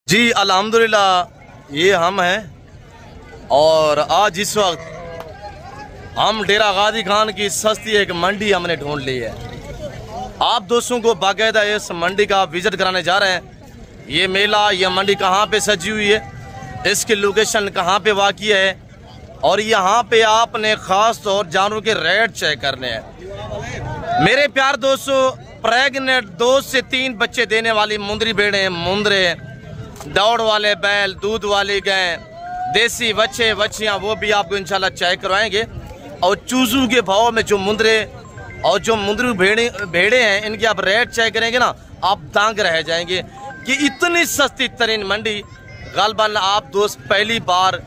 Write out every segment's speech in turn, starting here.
जी अल्हम्दुलिल्लाह ये हम हैं और आज इस वक्त हम डेरा गाजी खान की सस्ती एक मंडी हमने ढूंढ ली है। आप दोस्तों को बाकायदा इस मंडी का विजिट कराने जा रहे हैं। ये मेला, ये मंडी कहाँ पे सजी हुई है, इसकी लोकेशन कहाँ पे वाक़ई है और यहाँ पे आपने ख़ास तौर जानवरों के रेट चेक करने हैं। मेरे प्यार दोस्तों, प्रेगनेंट 2 से 3 बच्चे देने वाली मुंदरी भेड़ें, मुंदरे, दौड़ वाले बैल, दूध वाली गाय, देसी बच्चे बच्चियाँ, वो भी आपको इंशाल्लाह चेक करवाएंगे। और चूजू के भाव में जो मुंदरे और जो मुंदरी भेड़े हैं, इनके आप रेट चेक करेंगे ना, आप दंग रह जाएंगे कि इतनी सस्ती तरीन मंडी गालबन आप दोस्त पहली बार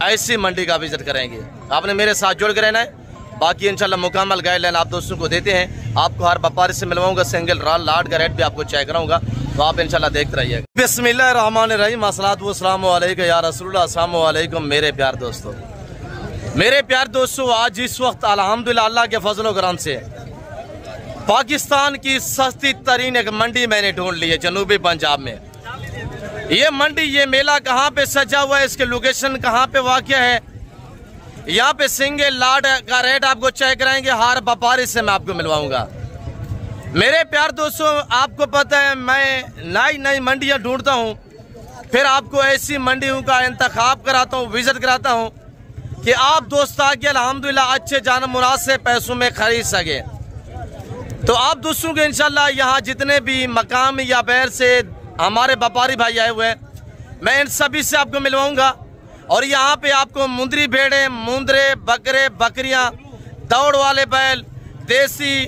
ऐसी मंडी का विजिट करेंगे। आपने मेरे साथ जुड़ कर रहना है। बाकी इंशाल्लाह मुकम्मल गाइडलाइन आप दोस्तों को देते हैं। आपको हर व्यापारी से मिलवाऊंगा, सिंगल लाट का रेट भी आपको चेक कराऊंगा, तो आप इंशाल्लाह देखते रहिएगा। बिस्मिल्लाहिर्रहमानिर्रहीम, अस्सलातु वस्सलामु अलैका या रसूलुल्लाह, अस्सलामु अलैकुम मेरे प्यार दोस्तों। मेरे प्यार दोस्तों, आज इस वक्त अल्हम्दुलिल्लाह अल्लाह के फजल करम से पाकिस्तान की सस्ती तरीन एक मंडी मैंने ढूंढ ली है जनूबी पंजाब में। ये मंडी, ये मेला कहाँ पे सजा हुआ है, इसके लोकेशन कहाँ पे वाक़या है, यहाँ पे सिंगल लाट का रेट आपको चेक कराएंगे। हर व्यापारी से मैं आपको मिलवाऊंगा। मेरे प्यार दोस्तों, आपको पता है मैं नई नई मंडियाँ ढूंढता हूँ, फिर आपको ऐसी मंडियों का इंतखाब कराता हूँ, विजिट कराता हूँ कि आप दोस्त आके अल्हम्दुलिल्लाह अच्छे जान मुनासिब पैसों में खरीद सके। तो आप दोस्तों के इंशाल्लाह यहाँ जितने भी मकाम या बैर से हमारे व्यापारी भाई आए हुए हैं, मैं इन सभी से आपको मिलवाऊंगा। और यहाँ पे आपको मुंदरी भेड़े, मुंदरे, बकरे, बकरियाँ, दौड़ वाले बैल, देसी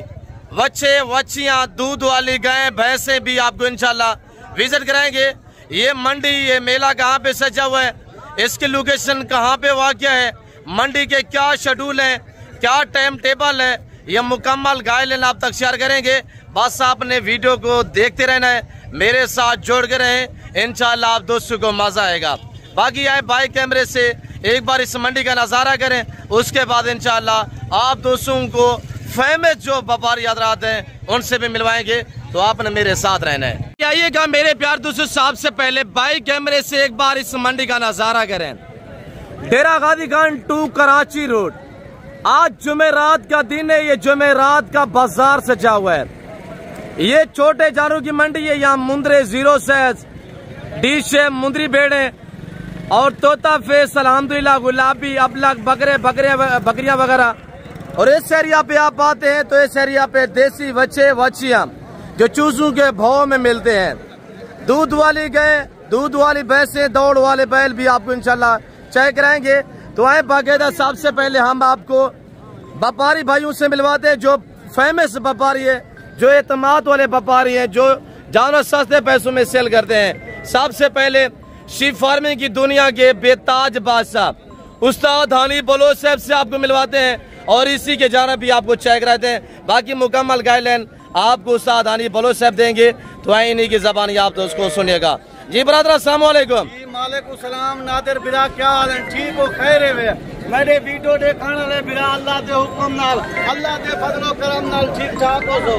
बच्चे बच्चियाँ, दूध वाली गायें, भैंसें भी आपको इंशाल्लाह विजिट कराएंगे। ये मंडी, ये मेला कहाँ पे सजा हुआ है, इसकी लोकेशन कहाँ पे वाक़या है, मंडी के क्या शेड्यूल है, क्या टाइम टेबल है, ये मुकम्मल गाइडलाइन आप तक शेयर करेंगे। बस आपने वीडियो को देखते रहना है, मेरे साथ जोड़ के रहें, इंशाल्लाह आप दोस्तों को मज़ा आएगा। बाकी आए बाइक कैमरे से एक बार इस मंडी का नज़ारा करें, उसके बाद इंशाल्लाह आप दोस्तों को फेमस जो व्यापारी हज़रात हैं उनसे भी मिलवाएंगे। तो आपने मेरे साथ रहना है। आइएगा मेरे प्यार दोस्तों, सबसे पहले बाइक कैमरे से एक बार इस मंडी का नज़ारा करें। डेरा गाजी खान 2 कराची रोड। आज जुमेरात का दिन है, ये जुमेरात का बाजार सजा हुआ है। ये छोटे जानवरों की मंडी है। यहाँ मुंदरे, 0 साइज, डीशे, मुंदरी भेड़े और तोता फेस, अल्हम्दुलिल्लाह गुलाबी, अबलग, बकरियां वगैरह। और इस एरिया पे आप आते हैं तो इस एरिया पे देसी बच्चे बच्चियां जो चूजों के भाव में मिलते हैं। दूध वाली गाय, दूध वाली भैंसें, दौड़ वाले बैल भी आपको इंशाल्लाह चेक कराएंगे। तो आए बाकायदा सबसे पहले हम आपको व्यापारी भाइयों से मिलवाते हैं जो फेमस व्यापारी है, जो एतमाद वाले व्यापारी हैं, जो जानवर सस्ते पैसों में सेल करते हैं। सबसे पहले शीप फार्मिंग की दुनिया के बेताज बादशाह उस्ताद हानी बलोच साहब से आपको मिलवाते हैं और इसी के जानब भी आपको चेक कराते हैं। बाकी मुकम्मल गाइडलाइन आपको उस्ताद हानी बलोच साहब देंगे, तो आए इन्हीं की जबानी आप तो उसको सुनिएगा। जी ब्रदर, अस्सलाम वालेकुम। वालेकुम सलाम। नादिर बिरा, क्या हाल है? ठीक हो, खैर है? मेरे वीडियो देखने वाले बिरा अल्लाह के हुक्म नाल, अल्लाह के फजलो करम नाल ठीक ठाक हो सो।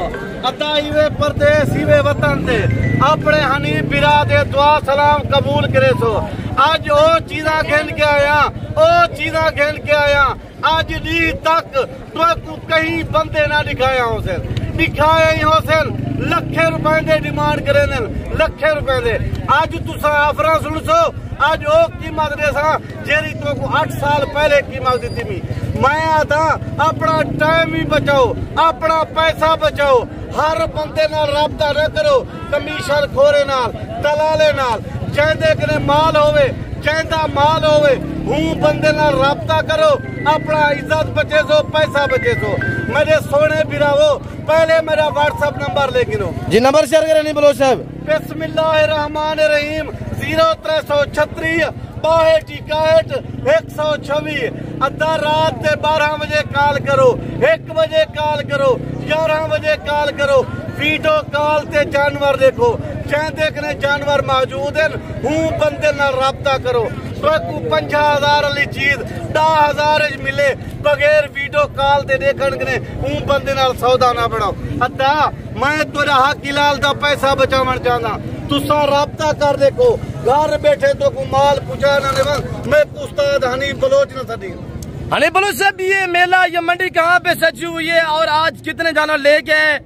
अदा इवे परदेस इवे वतन से अपने हनी बिरा दे दुआ सलाम कबूल करे सो। आज ओ चीज़ा घेन के आया, ओ चीज़ा घेन के आया। आज दी तक तो कहीं बंदे ना दिखाया हुसैन, दिखाए ही हुसैन लखे रुपए दे डिमांड करे, लखे रुपए दे। आज तुसा ऑफर सुन सो, आज ओ कीमत दे सा जेरी तो को 8 साल पहले कीमत दी थी। मैं आता अपना टाइम ही बचाओ, अपना पैसा बचाओ, हर बंदे नाल राबता न करो कमीशन खोरे नाल, दलाले नाल। जेंदे कने माल होवे, जेंदा माल होवे, हूँ बंदे नाल राबता करो, अपना इज्जत बचे सो, पैसा बचे सो। मेरे सोने बिरावो, पहले मेरा व्हाट्सएप नंबर ले गिनो जी। नंबर शेयर करें नहीं बोलो साहब। बिस्मिल्लाहिर्रहमानिर्रहीम 0336 62 126। अद्धा रात के 12 बजे कॉल करो, 1 बजे कॉल करो, 11 बजे कॉल करो। वीडियो कॉल ते जानवर देखो, चाहते कने जानवर मौजूद हैं, हूँ बंदे नाल राबता करो। 50,000 वाली चीज 10,000 मिले बगैर वीडियो कॉल ते देखण कने हूँ बंदे नाल सौदा ना बनाओ। अद्धा मैं तेरा हक इलाल दा पैसा बचावन चाहना, तुसा राब्ता कर देखो घर बैठे तो को माल पुजाना ने मैं उस्ताद हनीफ बलोच न सदी। हनीफ बलोच साहब, ये मेला, ये मंडी कहाँ पे सजी हुई है और आज कितने जानवर ले गए,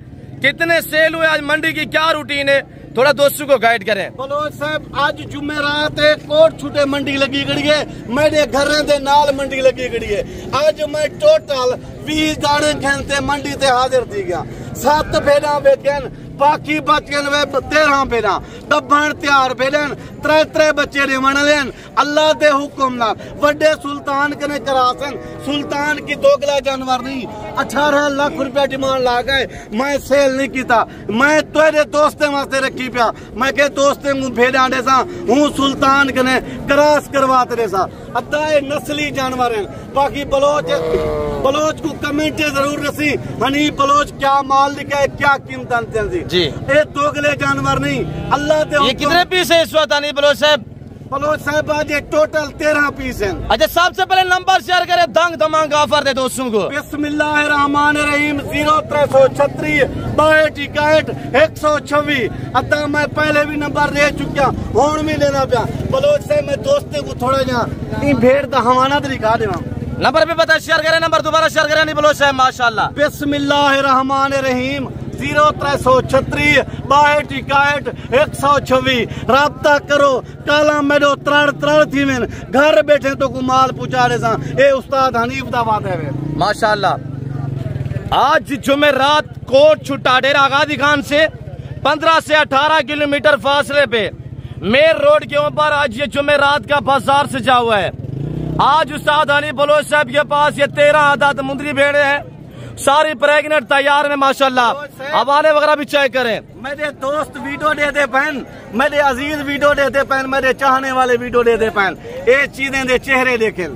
कितने सेल हुए, आज मंडी की क्या रूटीन है, थोड़ा दोस्तों को गाइड करें। बलोच साहब, आज जुमेरात है, कोट छुटे मंडी लगी गई है, मेरे घर दे नाल मंडी लगी गई है। आज मैं टोटल 20 दाने खेलते मंडी ते हाजिर थी गया। 7 भेड़ा बेचन, बाकी बचन वे 13 भेड़ा डब्बन तैयार भेड़न, 3 बच्चे रिवन लेन अल्लाह दे हुक्म ना। वड्डे सुल्तान कने करासन, सुल्तान की दोगला जानवर नहीं, 18 लाख रुपया डिमांड ला गए। मैं सेल नहीं किया, मैं तेरे दोस्ते वास्ते रखी पिया। मैं के दोस्ते को भेड़ा दे सा हूँ सुल्तान कने क्रॉस करवा तेरे सा। अद्धा ये नस्ली जानवर हैं। बाकी बलोच को कमेंट जरूर रसी हनीफ बलोच क्या माल लिखा है, क्या कीमत जी। ये दोगले जानवर नहीं, अल्लाह दे। ये कितने पीस है इस वक्त हनीफ बलोच साहब? बलोच साहब आज ये टोटल 13 पीस हैं। अच्छा, सबसे पहले नंबर शेयर करें, दंग धमाका ऑफर दे दोस्तों को। बिस्मिल्लाहिर्रहमानिर्रहीम 0336 62 126। अद्धा मैं पहले भी नंबर दे चुका, हूं भी लेना पिया। बलोच साहब मैं दोस्ते को थोड़ा जहाँ भेड़ का हवाना तो दिखा देवा। नंबर भी पता शेयर करें, नंबर दोबारा शेयर करें हनीफ बलोच साहब। माशाल्लाह। बिस्मिल्लाहिर्रहमानिर्रहीम 0336 62 126। राब्ता करो, काला मेडो 3 थी में घर बैठे तो माल पुचा रहे सा। ए उस्ताद हनीफ दा बात है माशाल्लाह। आज जुमेरात कोट छुट्टा डेरा गादी खान से 15 से 18 किलोमीटर फासले पे मेन रोड के ऊपर आज ये जुमेरात का बाजार सजा हुआ है। आज उस्ताद हनीफ बलोच साहब के पास ये 13 आदात मुंदरी भेड़े हैं, सारी प्रेग्नेंट तैयार है माशाल्लाह। हवाले वगैरह भी चेक करें। मेरे दोस्त वीडियो दे दे पहन, मेरे अजीज वीडियो दे दे पहन, मेरे चाहने वाले वीडियो दे दे पहन। ये चीजें दे चेहरे देखें,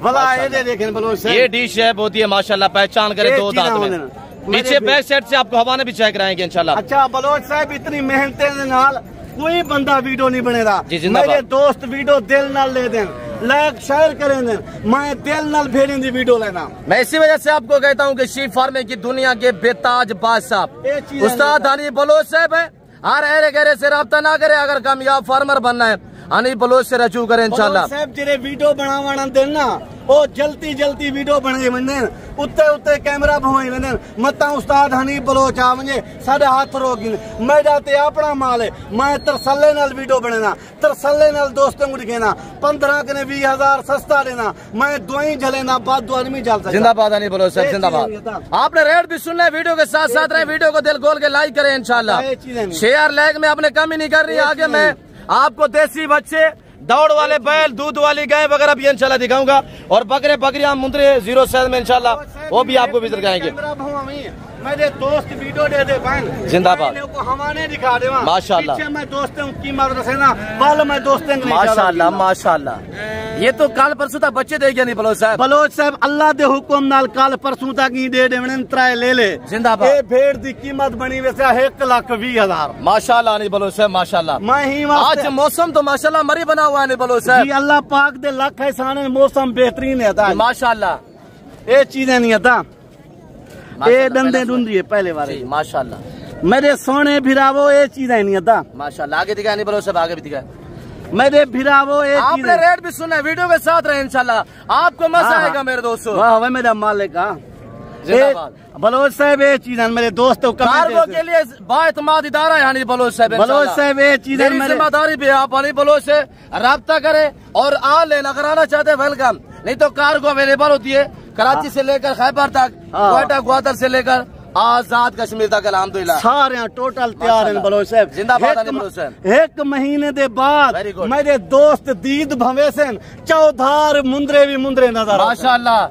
भला ये देखें बलोच साहब। ये डिश है बहुत ही माशाल्लाह, पहचान करें। 2 दांत में पीछे बैक साइड से आपको हवाने भी चेक कराएंगे इंशाल्लाह। अच्छा बलोच साहब, इतनी मेहनत नाल कोई बंदा वीडियो नहीं बनेगा। मेरे दोस्त वीडियो दिल नाल ले दें, लाइक शेयर करें दें, मैं दिल नाल भेजने दी वीडियो लेना। मैं इसी वजह से आपको कहता हूँ कि शीप फार्मिंग की दुनिया के बेताज बादशाह उस्ताद हनीफ बलोच साहब है। हर एरे गहरे से रब्ता ना करे, अगर कामयाब फार्मर बनना है हनीफ बलोच से रजू करें इंशाल्लाह। साहब जेरे वीडियो बनावाना देना ओ जल्दी वीडियो बने वने उत्ते कैमरा भवाई वने मता उस्ताद हनीफ बलोच आ वने साडे हाथ रोकी मेरा ते अपना माल है। मैं तरसले नाल वीडियो बनेना, तरसले नाल दोस्तों को दिखेना, 15 कने 20,000 सस्ता देना, मैं दुआई जलेना बाद दुआ नहीं जल सकता। जिंदाबाद हनीफ बलोच साहब, जिंदाबाद। आपने रेट भी सुनना है, वीडियो के साथ साथ रहे, वीडियो को दिल खोल के लाइक करें इंशाल्लाह। शेयर लाइक में आपने कमी नहीं कर रही। आगे मैं आपको देसी बच्चे, दौड़ वाले बैल, दूध वाली गाय वगैरह भी इंशाल्लाह दिखाऊंगा, और बकरे बकरियां मुंदरे 07 में इंशाल्लाह वो भी आपको विजिट कराएंगे। मेरे दोस्त वीडियो दे दे बहन, जिंदाबाद। हमारे दिखा दे माशाल्लाह। मैं दोस्तों की मदद से ना बाल मैं दोस्तों माशाल्लाह माशाल्लाह। ये तो कल परसों तक बच्चे दे गया नहीं बलोच साहब? बलोच साहब अल्लाह दे हुक्म नाल कल परसों तक ही दे देने 3 ले ले। जिंदाबाद। ये भेड़ दी कीमत बनी वैसे 1,20,000 माशाल्लाह नहीं बलोच साहब माशाल्लाह। मैं ही आज मौसम तो माशाल्लाह मरी बना हुआ है नहीं बलोच साहब? अल्लाह पाक दे लाख एहसान, मौसम बेहतरीन है माशाल्लाह। ये चीजें नहीं आता, ये डंडे ढूंढिए पहले वाले माशाल्लाह। मेरे सोने भिरावो ये चीजें नहीं आता माशाल्लाह। आगे दिखाया नहीं बलोच साहब, आगे भी दिखाया मेरे भिरावो। आपने रेट भी सुना है, वीडियो के साथ रहे इंशाल्लाह, आपको मजा आएगा मेरे दोस्तों। वाह मेरा मालिक बलोच साहब ये चीजें मेरे दोस्तों कार्गो के लिए बाएतमाद इदारा है हनीफ बलोच साहब। बलोच साहब ये चीजें जिम्मेदारी भी आप हनीफ बलोच से राब्ता करें और आ लेना, अगर आना चाहते हैं वेलकम, नहीं तो कार्गो अवेलेबल होती है कराची से लेकर खैबर तक, क्वेटा ग्वादर से लेकर आजाद कश्मीर तक अल्हम्दुलिल्लाह सारे टोटल तैयार हैं बलोच साहब। जिंदाबाद बलोच साहब। 1 महीने दे बाद मेरे दोस्त दीद भवे से चौधार मुंदरे भी मुंदरे नजर माशाल्लाह।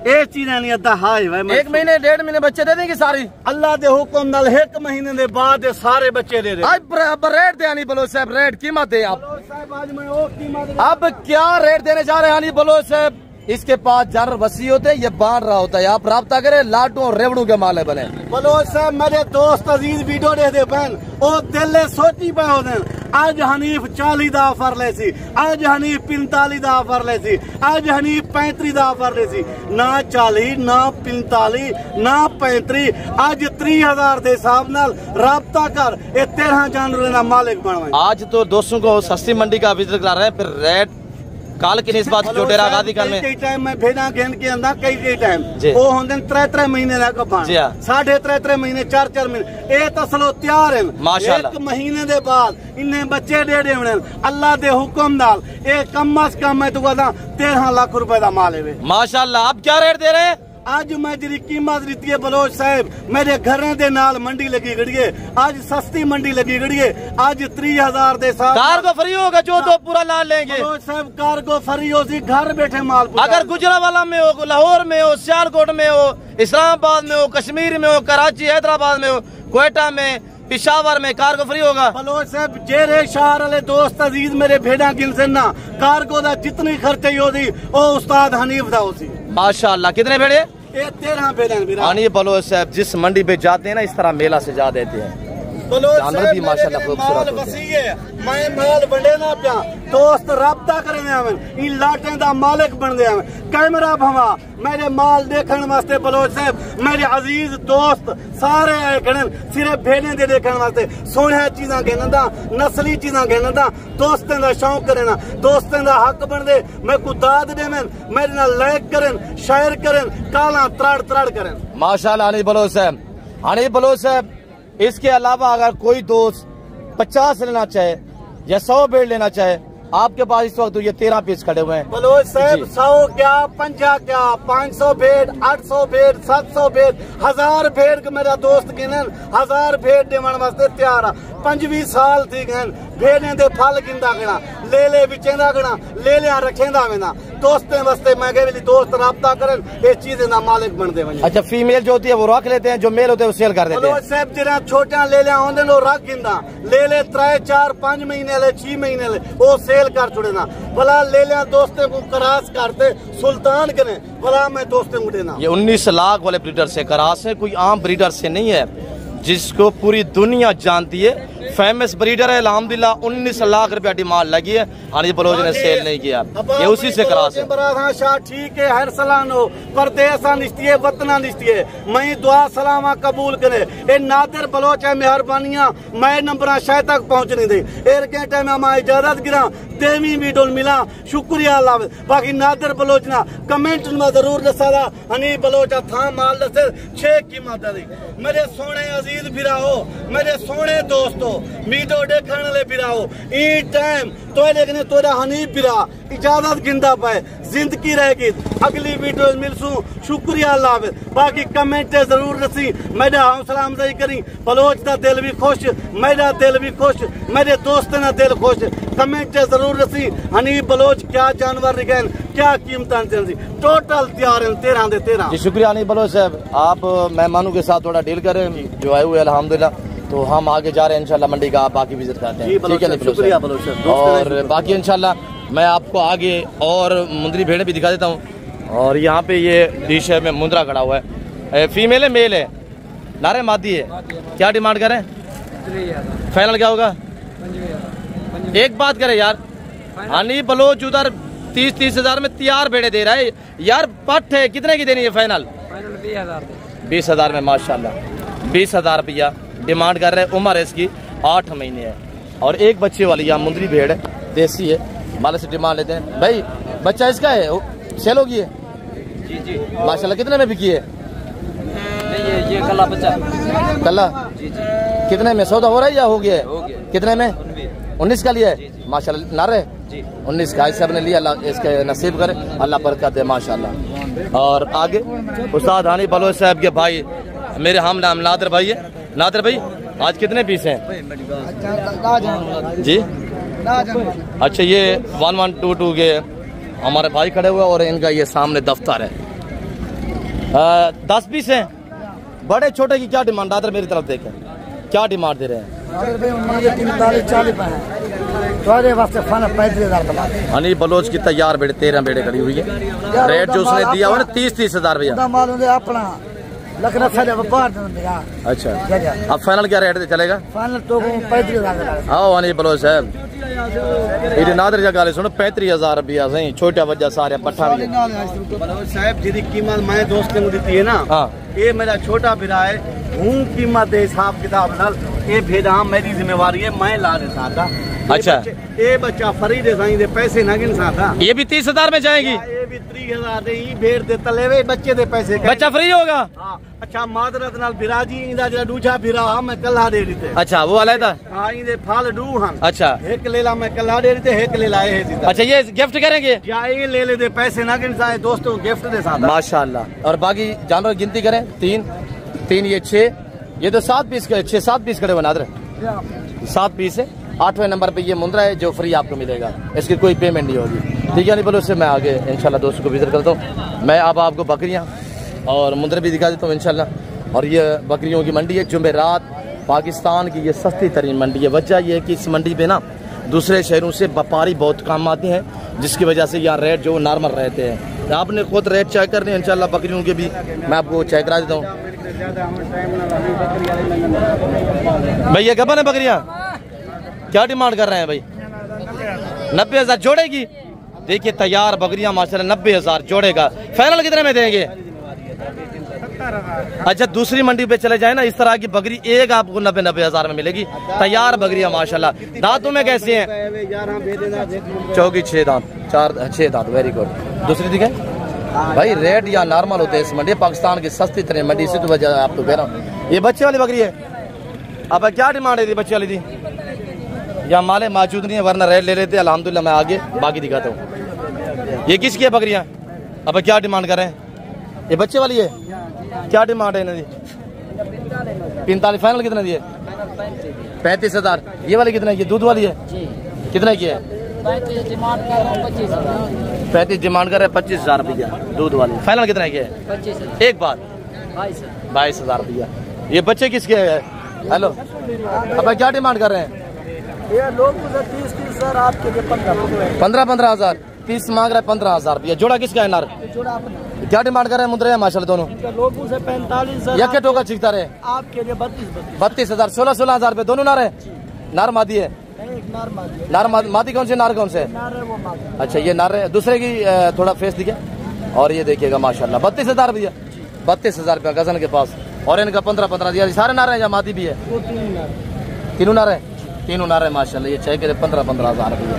ये चीजें नहीं आता। हाय 1 महीने 1.5 महीने बच्चे दे देंगे सारी अल्लाह दे हुक्म नाल 1 महीने दे बाद सारे बच्चे दे दे। रेट दे हनीफ बलोच साहब, रेट कीमत दे आप। आज मैं वो कीमत अब क्या रेट देने जा रहे हैं हनीफ बलोच साहब? इसके पास जानवर वसी होते, ये बांध रहा होता है, आप राब्ता करें, लाटू और रेवड़ू के माले बने। बलोच साहब मेरे दोस्त अजीज वीडियो दे दे बहन, ओ दिल सोची पे हो आज हनीफ 40 दा ऑफर ले सी, आज हनीफ 45 दा ऑफर ले सी, आज हनीफ 35 दा ऑफर ले सी। ना 40 ना 45 ना 35, आज 30,000 के हिसाब नाल राब्ता कर, ये 13 जानवरों का मालिक बनवाए। आज तो दोस्तों को सस्ती मंडी का विजिट करा रहे हैं, फिर रेट काल की निस्बत जो डेरा गादी खान में कई टाइम में भेड़ा घेन के अंदर कई टाइम वो होंदे 3-3 महीने का कपान, 3.5 महीने 4 महीने ये तो सलो तैयार है माशाल्लाह। 1 महीने दे बाद इन्हें बच्चे दे देने अल्लाह दे हुक्म नाल, ये कम अज कम है तो 13 लाख रुपए का माल है माशाल्लाह। आप क्या रेट दे रहे हैं? आज मैं जी कीमत दी है बलोच साहब, मेरे घर दे नाल मंडी लगी गई है, आज सस्ती मंडी लगी गई है, आज 30,000 दे साथ कार्गो फ्री होगा जो तो पूरा ला लेंगे बलोच साहब। कार्गो फ्री हो सी, घर बैठे माल। अगर गुजरावाला में हो, लाहौर में हो, सियालकोट में हो, इस्लामाबाद में हो, कश्मीर में हो, कराची हैदराबाद में हो, क्वेटा में, पिशावर में कार्गो फ्री होगा। बलोच साहब जेरे शहर वाले दोस्त अजीज मेरे भेड़ा गिन से ना कार्गो का जितनी खर्चे होती वो उस्ताद हनीफ दा होती माशाल्लाह। कितने भेड़े? ये 13 भेड़े। आनी बलोच साहब जिस मंडी पे जाते हैं ना इस तरह मेला से जा देते हैं। जानवर भी माशाल्लाह खूबसूरत होते हैं। मैं माल बंडे ना पिया दोस्त राब्ता करें इन लाटे दा मालिक बन गया कैमरा भवा मेरे माल देखने वास्ते बलोच साहब मेरे अजीज दोस्त सारे आए खड़े सिर्फ भेड़े दे देखने वास्ते। सोने चीजा गिनदा, नस्ली चीजा गिनदा, दोस्तें दा शौक करें, दोस्तें दा हक बन दे। मैं को दाद दे मेरे नाल लाइक करें, शेयर करें, काला त्राड़ करें माशाल्लाह। अली बलोच साहब, अली बलोच साहब इसके अलावा अगर कोई दोस्त 50 लेना चाहे या 100 भेड़ लेना चाहे, आपके पास इस वक्त ये 13 पीस खड़े हुए हैं। बलोच साहब 100 क्या 50 क्या 500 भेड़ 800 भेड़ 700 भेड़ 1000 भेड़ के मेरा दोस्त गिनन 1000 भेड़ देवन वास्ते तैयार आ। 25 साल थी गए भेड़े दे फल गिनदा गना ले बिचेंदा गना ले रखेंदा वेना दोस्तें वास्ते मैं कहे दोस्त राब्ता करन ये चीजें ना मालिक बन दे। अच्छा फीमेल जो होती है वो रख लेते हैं, जो मेल होते हैं वो सेल कर देते हैं। साहब जरा छोटा ले लिया होंदे लो रख गिंदा ले 3 4 5 महीने ले 6 महीने ले वो सेल कर छुड़े ना भला ले लिया दोस्ते को करास करते सुल्तान कने भला मैं दोस्ते उठे ना। ये 19 लाख वाले ब्रीडर से करास है, कोई आम ब्रीडर से नहीं है, जिसको पूरी दुनिया जानती है। फेमस ब्रीडर है अल्हम्दुलिल्लाह। 19 लाख रुपया डिमांड लगी है, हानी बलोच ने सेल नहीं किया, ये उसी से करास है। ठीक है हर सलानो परदेसा निश्चिए वतना निश्चिए मैं दुआ सलामा कबूल करे। ए नादिर बलोच है मेहरबानियां मैं नंबर शायद तक पहुंच नहीं दे एर के टाइम हम इजाजत गिरा देवी वीडियो मिला शुक्रिया अल्लाह। बाकी नादिर बलोच ना कमेंट में जरूर दसादा हनी बलोच था माल दसे 6 कीमत दी। मेरे सोने अजीज भिराओ मेरे सोने दोस्तों वीडियो देखने वाले भिराओ ई टाइम तो लेकिन तोरा हनीफ भिरा इजाजत गिंदा पाए जिंदगी रहेगी। अगली वीडियो मिलसू शुक्रिया अल्लाह। बाकी कमेंट जरूर दसी मेरा हौसला अफजाई करी। बलोच का दिल भी खुश मेरा दिल भी खुश मेरे दोस्तों का दिल खुश। कमेंट जरूर दसी हनीफ बलोच क्या जानवर निकल क्या कीमत टोटल तैयार है 13 दे 13। जी शुक्रिया हनीफ बलोच साहब, आप मेहमानों के साथ थोड़ा डील करें जो आए हुए अल्हम्दुलिल्लाह। तो हम आगे जा रहे हैं इंशाल्लाह मंडी का, आप बाकी विजिट करते हैं ठीक है। शुक्रिया बलोच साहब। और बाकी इंशाल्लाह मैं आपको आगे और मुंदरी भेड़ें भी दिखा देता हूँ। और यहाँ पे ये डिश है में मुंदरा खड़ा हुआ है, फीमेल है मेल है नारे मादी है। क्या डिमांड करें? फाइनल क्या होगा? एक बात करें यार हनीफ बलोच उधर 30 हजार में तैयार भेड़े दे रहा है यार। पट है कितने की देनी है फाइनल? 20,000 में माशाल्लाह 20,000 रुपया डिमांड कर रहे हैं। उम्र है इसकी 8 महीने है और एक बच्चे वाली यहाँ मुंदरी भेड़ है, देसी है, माले से डिमांड लेते हैं। भाई बच्चा इसका है सेल होगी है? जी माशाल्लाह। कितने में बिकी है? नहीं ये कल्ला बच्चा कल्ला जी। कितने में सौदा हो रहा है या हो गया? कितने में? 19 का लिया है माशाल्लाह। नारे 19 का साहब ने लिया, अल्लाह इसके नसीब करे, अल्लाह बरकत दे माशाल्लाह। और आगे उस्ताद हनीफ बलोच साहब के भाई मेरे हम नाम नादिर भाई है। नादिर भाई आज कितने पीस हैं जी? अच्छा ये 1122 के हमारे भाई खड़े हुए और इनका ये सामने दफ्तर है। 10 पीस हैं। बड़े छोटे की क्या डिमांड? नादिर मेरी तरफ देखें क्या डिमांड दे रहे हैं? हनीफ बलोच की तैयार बेड़े 13 बेड़े खड़ी हुई है। रेट जो उसने दिया हुआ ना 30 हजार भैया लखनऊ से व्यापार अच्छा, अब फाइनल क्या रेट चलेगा? फाइनल तो 35,000। आओ आने बोलो साहब, ये नादर जगह सुनो 35,000 रुपया सही, छोटा बच्चा सारे पट्ठा भी साहब जी कीमत मैं दोस्त ने दी है ना। हाँ, ये मेरा छोटा बिरा है, हूँ कीमत दे हिसाब किताब नाल ये भेजा मेरी जिम्मेवारी है, मैं ला दे साथा। अच्छा, ये बच्चा फरी दे साईं दे पैसे ना गिन साथा। ये भी 30,000 में जाएगी? ये भी 30,000 दे, ये भेड़ दे तलेवे बच्चे दे पैसे। बच्चा फ्री होगा? हाँ, अच्छा मादरत नाल बिराजी इंदा जरा दूजा बिरा हम मैं कल्ला दे देते। अच्छा, वो वाला था। हाँ, इंदे फाल डू हम। अच्छा, एक लेला मैं कल्ला दे देते, एक लेला है सीधा। अच्छा, ये गिफ्ट करेंगे? क्या ये ले दे पैसे ना गिन साए दोस्तों गिफ्ट दे साथा। माशाल्लाह। और बाकी जानवर गिनती करें, 3 ये 6, ये तो 7 पीस के 6-7 पीस खड़े बना दे, 7 पीस है। 8वें नंबर पे ये मुंद्रा है जो फ्री आपको मिलेगा, इसकी कोई पेमेंट नहीं होगी। ठीक है, नहीं बोलो उससे मैं आगे इंशाल्लाह दोस्तों को विजिट करता हूँ। मैं अब आपको बकरियाँ और मुंद्रे भी दिखा देता हूँ इंशाल्लाह। और ये बकरियों की मंडी है जुमेरात, पाकिस्तान की ये सस्ती तरीन मंडी है। वजह ये है कि इस मंडी पे ना दूसरे शहरों से व्यापारी बहुत काम आते हैं, जिसकी वजह से यहाँ रेट जो नॉर्मल रहते हैं। आपने खुद रेट चेक करने इंशाल्लाह, बकरियों के भी मैं आपको चेक करा देता हूँ। भैया कब है बकरियाँ क्या डिमांड कर रहे हैं भाई? 90,000 जोड़ेगी। देखिए तैयार बकरियां माशाल्लाह 90,000 जोड़ेगा। फाइनल कितने में देंगे? अच्छा, दूसरी मंडी पे चले जाए ना, इस तरह की बकरी एक आपको 90,000 में मिलेगी। तैयार बकरियां माशाल्लाह। दांतों में कैसी हैं? चौकी 6 दांत, 4-6 दांत, वेरी गुड। दूसरी दिखे भाई, रेट या नॉर्मल होते हैं इस मंडी, पाकिस्तान की सस्ती तरह मंडी, इसी तो वजह आपको कह रहा हूँ। ये बच्चे वाली बकरी है। अब क्या डिमांड है थी बच्चे वाली थी? या माले मौजूद नहीं है, वरना रेट ले लेते। अल्हम्दुलिल्लाह मैं आगे बाकी दिखाता हूँ। ये किसकी है बकरियाँ? अब क्या डिमांड कर रहे हैं? ये बच्चे वाली है, क्या डिमांड है इन्हें? 45। फाइनल कितना दिए? 35,000। ये वाली कितना है? ये दूध वाली है, कितना की है? 35 डिमांड कर रहे हैं, 25,000 रुपया दूध वाली। फाइनल कितना की है? 25,000। एक बात 22,000 रुपया। ये बच्चे किसके है? हेलो, अब क्या डिमांड कर रहे हैं? ये लोग 30 सर, आपके लिए 15,000। 30 मांग रहा है, 15,000 रुपया। जोड़ा किसका है? नार जोड़ा अपने। क्या डिमांड कर रहे हैं मुद्रे माशाल्लाह दोनों? लोगों से 45 सर, एक टोका छिकता रहे। आपके लिए 32,000। 16,000 रुपये दोनों नार है। नार मादी है? नार मादी कौन से? नार कौन से? अच्छा, ये नार है। दूसरे की थोड़ा फेस दिखे। और ये देखिएगा माशाल्लाह 32,000 रुपया। 32,000 रुपया गजन के पास। और इनका 15 दिया। सारे नार है या मादी भी है? तीनों नार है, तीनों नार है माशाल्लाह। ये 15,000 रुपया।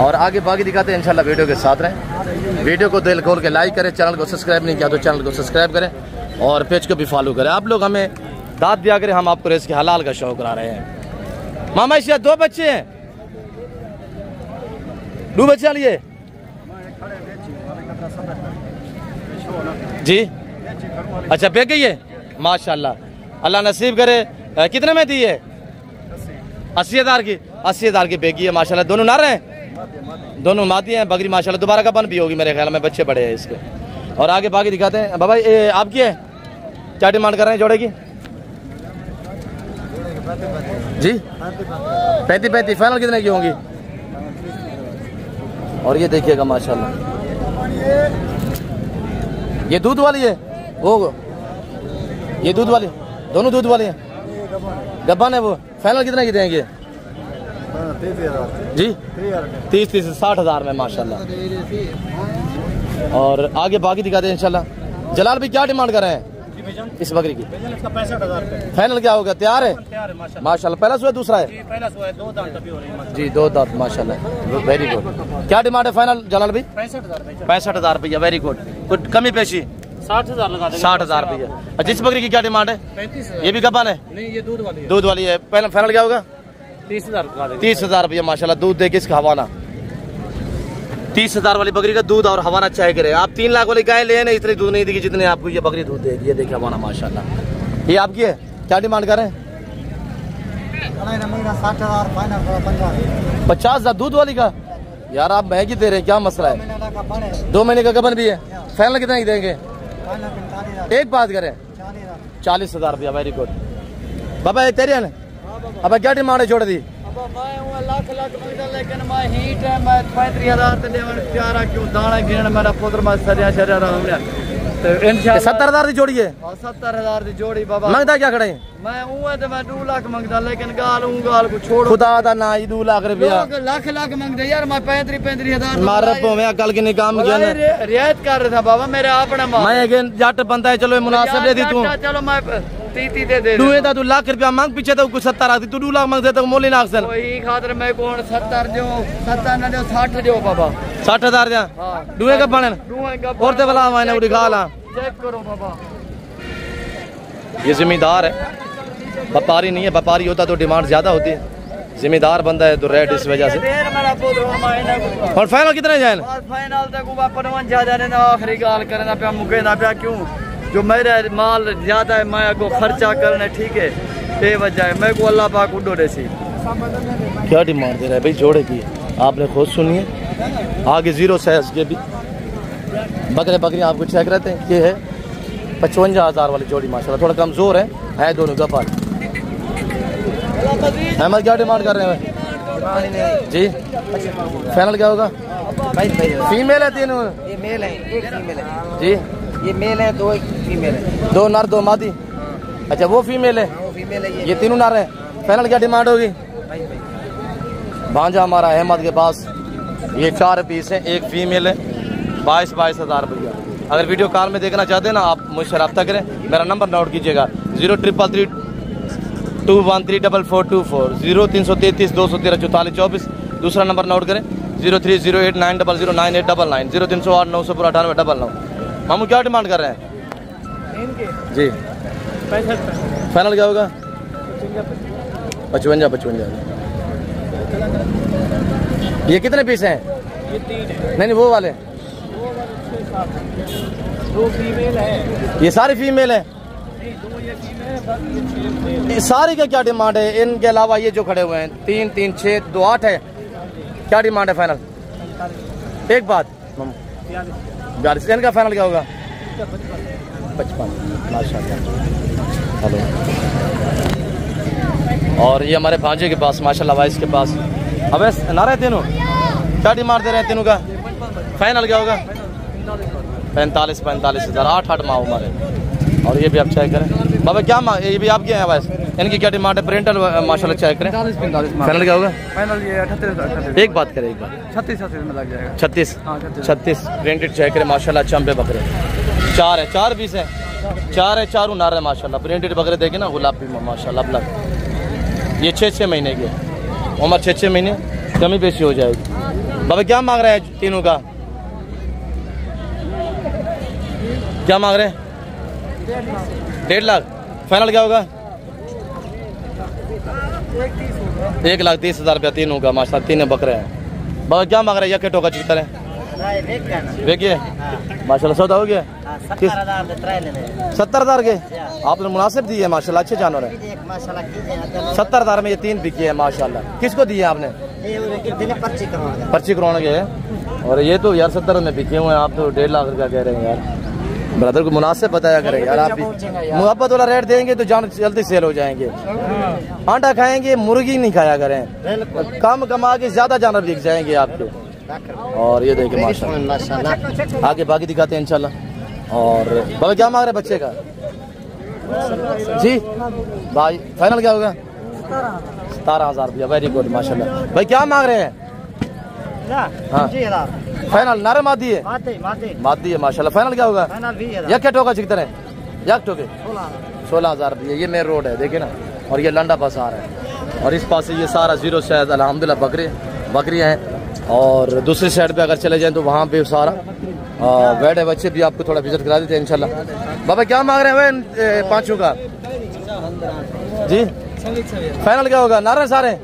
और आगे बाकी दिखाते हैं इंशाल्लाह। वीडियो के साथ रहें। वीडियो को दिल खोल के लाइक करें, चैनल को सब्सक्राइब नहीं किया तो चैनल को सब्सक्राइब करें और पेज को भी फॉलो करें। आप लोग हमें दाद दिया करें, हम आपको रेस के हलाल का शौक करा रहे हैं। मामा इसके 2 बच्चे हैं, 2 बच्चे लिए जी। अच्छा, बेच गई है माशाल्लाह, अल्लाह नसीब करे। कितने में दी है? 80,000 की। 80,000 की बेगी है माशाल्लाह। दोनों नार हैं, दोनों मादी हैं। बकरी माशाल्लाह दोबारा का बन भी होगी मेरे ख्याल में, बच्चे बड़े हैं इसके। और आगे बाकी दिखाते हैं। बाबा ये आपकी है, क्या डिमांड कर रहे हैं जोड़े की? जी 35। फाइनल कितने की होंगी? और ये देखिएगा माशाल्लाह, ये दूध वाली है वो, ये दूध वाली, दोनों दूध वाली है, गब्बान है वो। फाइनल कितने की देंगे जी? 30 60,000 में माशाल्लाह। और आगे बाकी दिखाते हैं इंशाल्लाह। जलाल भी क्या डिमांड कर रहे हैं इस बकरी की? 65,000। फाइनल क्या होगा? तैयार है माशाल्लाह। पहला सुबह दूसरा है जी, 2 दांत माशाल्लाह, वेरी गुड। क्या डिमांड है फाइनल जलाल भाई? 65,000 रुपया, वेरी गुड। कुछ कमी पेशी? 60,000 लगा देंगे। 60,000 रुपया। जिस बकरी की क्या डिमांड है? 35,000। ये भी गब्बान है? नहीं, ये दूध वाली है। दूध वाली है। फाइनल क्या होगा? 30,000 लगा देंगे। 30,000 रुपया माशाल्लाह। दूध दे के इसका हवाना 30,000 वाली बकरी का दूध और हवाना चाहे करे। आप 3 लाख वाली गाय ले, इतनी दूध नहीं देगी जितने आपको ये बकरी दूध देगी। ये देखिए हवाना माशाल्लाह। ये आपकी है, क्या डिमांड कर रहे हैं? 50,000 दूध वाली का। यार आप महंगी दे रहे हैं, क्या मसला है? 2 महीने का गबन भी है। फाइनल कितना ही देंगे? एक बात करें, 40,000 रुपया, वेरी गुड। बाबा ये तेरे है? अब क्या डिमांड है? छोड़ दी लाख लेकिन मैं हीट है, मैं 35,000 देवन प्यारा क्यों दाना गिन मेरा पुत्र मैं सरिया शरिया 70,000 की जोड़ी है। 70,000 की जोड़ी बाबा। मंगता क्या खड़े? मैं हूं तो मैं 2 लाख मंगता, लेकिन गाल को छोड़ो। खुदा दा ना 2 लाख रुपया लाख मंगते यार। मैं 35,000 मार मैं कल के नहीं काम किया रियायत कर रहा था बाबा मेरे अपने। मैं अगेन जट बनता है, चलो मुनासिब दे दी तू। चलो मैं 30 दे तू ये 2 लाख रुपया मांग, पीछे तो कुछ 70 आती, तू 2 लाख मांग दे तो मोली ना अक्सर वही खातर मैं कौन 70 दो 70 ना दो 60 दो बाबा। 60,000 दिया दुए का बने और ते वाला मैंने उड़ी खा ला। चेक करो बाबा। ये जिम्मेदार है, व्यापारी नहीं है। व्यापारी होता तो डिमांड ज्यादा होती है, जिम्मेदार बंदा है तो रेट इस वजह से। और फाइनल कितने जाए? फाइनल तक 55,000 ना आखिरी गाल करना पे मुके ना पे। क्यों जो मेरा माल ज्यादा है मैं को खर्चा करना, ठीक है ये वजह है। मैं को अल्लाह पाक उड़ो सी। क्या डिमांड दे रहा है भाई जोड़े की? आपने खुद सुनिए। आगे 0 साइज के भी बकरे आपको चेक रहते हैं। ये है 55,000 वाली जोड़ी माशाल्लाह, थोड़ा कमजोर है दोनों गपाल। अहमद क्या डिमांड कर रहे हैं जी? फाइनल क्या होगा? फीमेल है तीनों? ये मेल है, एक फीमेल है जी। ये मेल है, 2 फीमेल है। 2 नर 2 मादी। अच्छा वो फीमेल है, वो फीमेल है। ये तीनों नर है। फाइनल क्या डिमांड होगी? भांजा हमारा अहमद के पास ये 4 पीस है, एक फीमेल है। 22,000 रुपया। अगर वीडियो कॉल में देखना चाहते हैं ना आप मुझसे रब्ता करें। मेरा नंबर नोट कीजिएगा 033 2134424 0333 213 4424। दूसरा नंबर नोट करें 0308900989 0308 998 मामू क्या डिमांड कर रहे हैं जी? फाइनल क्या होगा? 55। ये कितने पीस हैं? ये 3 है। नहीं वो वाले 2 फीमेल है। ये सारी फीमेल है? ये सारी का क्या डिमांड है? इनके अलावा ये जो खड़े हुए हैं 3 3 6 2 8 है, क्या डिमांड है फाइनल? एक बात 42। इनका फाइनल क्या होगा? 55 माशाल्लाह। हेलो। और ये हमारे भांजे के पास माशाल्लाह वाइस के पास अब नारे तीनों क्या डिमांड दे रहे हैं? तीनों का फाइनल क्या होगा? 45,000 8 माह हमारे। और ये भी आप चेक करें बाबा क्या ये भी आपके हैं वैसे। इनकी क्या डिमांड है? प्रिंटर माशाल्लाह चेक करें। 45 फाइनल क्या होगा? फाइनल ये 38। एक बात करें, एक बात 36 में लग जाएगा। 36 प्रिंटेड चेक करें माशाल्लाह। चंपे बकरे 4 है, 4 पीस है, 4 है, 4 नार है माशाल्लाह। प्रिंटेड बकरे देखे ना गुलाबी माशाल्लाह ब्लैक। ये 6 महीने की उम्र, 6 महीने कमी पेशी हो जाएगी। बाबा क्या मांग रहे हैं तीनों का? क्या मांग रहे हैं? 1.5 लाख। फाइनल क्या होगा? 1,30,000 रुपया तीनों का माशाल्लाह। 3 बकरे हैं। बाबा क्या मांग रहे हैं? यह टोका चिकन है देखिए माशाल्लाह। सौदा हो गया 70,000 के आपने मुनासिब दिए माशाल्लाह। अच्छे जानवर है। 70,000 में ये 3 बिके हैं माशाल्लाह। किसको दिए आपने? पर्ची करवाने के है। और ये तो यार 70 में बिके हुए हैं, आप तो 1.5 लाख रुपया कह रहे हैं यार। ब्रदर को मुनासिब बताया करें यार। आप भी मोहब्बत वाला रेट देंगे तो जान जल्दी सेल हो जाएंगे। आंडा खाएंगे, मुर्गी नहीं खाया करें। कम कमा के ज्यादा जानवर बिक जाएंगे आपके। और ये देखिए माशाल्लाह। आगे बाकी दिखाते हैं इंशाल्लाह। और बाबा क्या मांग रहे बच्चे का जी? भाई फाइनल क्या होगा? 17,000 रुपया। वेरी गुड माशाल्लाह। भाई क्या मांग रहे हैं? हाँ फाइनल नारे मादी है, मादी है माशाल्लाह। फाइनल क्या होगा? यह क्या टोका चिकन है? यक टोके 16,000 रुपये। ये मेन रोड है देखे ना। और ये लंडा पास आ रहा है। और इस पास से ये सारा 0 शायद अल्हम्दुलिल्लाह बकरियाँ हैं। और दूसरी साइड पे अगर चले जाएं तो वहाँ पे सारा वेड है। बच्चे भी आपको थोड़ा विजिट करा देते हैं इंशाल्लाह। बाबा क्या मांग रहे हैं 5 का जी? फाइनल क्या होगा? नारे सारे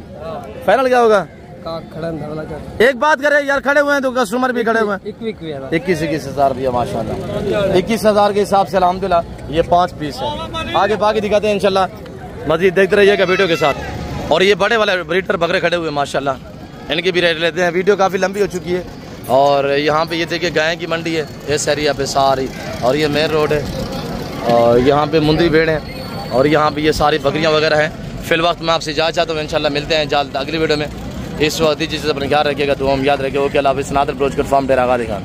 फाइनल क्या होगा? एक बात करें यार, खड़े हुए हैं तो कस्टमर भी खड़े हुए हैं। 21,000 रुपया माशाल्लाह। 21,000 के हिसाब से अल्हम्दुलिल्लाह ये 5 पीस है। आगे बाकी दिखाते हैं इंशाल्लाह। मजीद देखते रहिएगा वीडियो के साथ। और ये बड़े वाले ब्रीडर बकरे खड़े हुए माशाल्लाह, इनकी भी रेट लेते हैं। वीडियो काफ़ी लंबी हो चुकी है। और यहाँ पे ये देखिए गाय की मंडी है इस एरिया पे सारी। और ये मेन रोड है। और यहाँ पे मुंदरी भेड़ है। और यहाँ पे ये सारी बकरियाँ वगैरह हैं। फिल वक्त मैं आपसे जा चाहता हूँ इंशाल्लाह मिलते हैं जल्द अगली वीडियो में। इस वक्त चीज़ अपने ख्याल रखिएगा तो हम याद रखिए। ओके अल्लाह हाफ़िज़। नादिर ब्रोचकर फार्म डेरा गादी खान।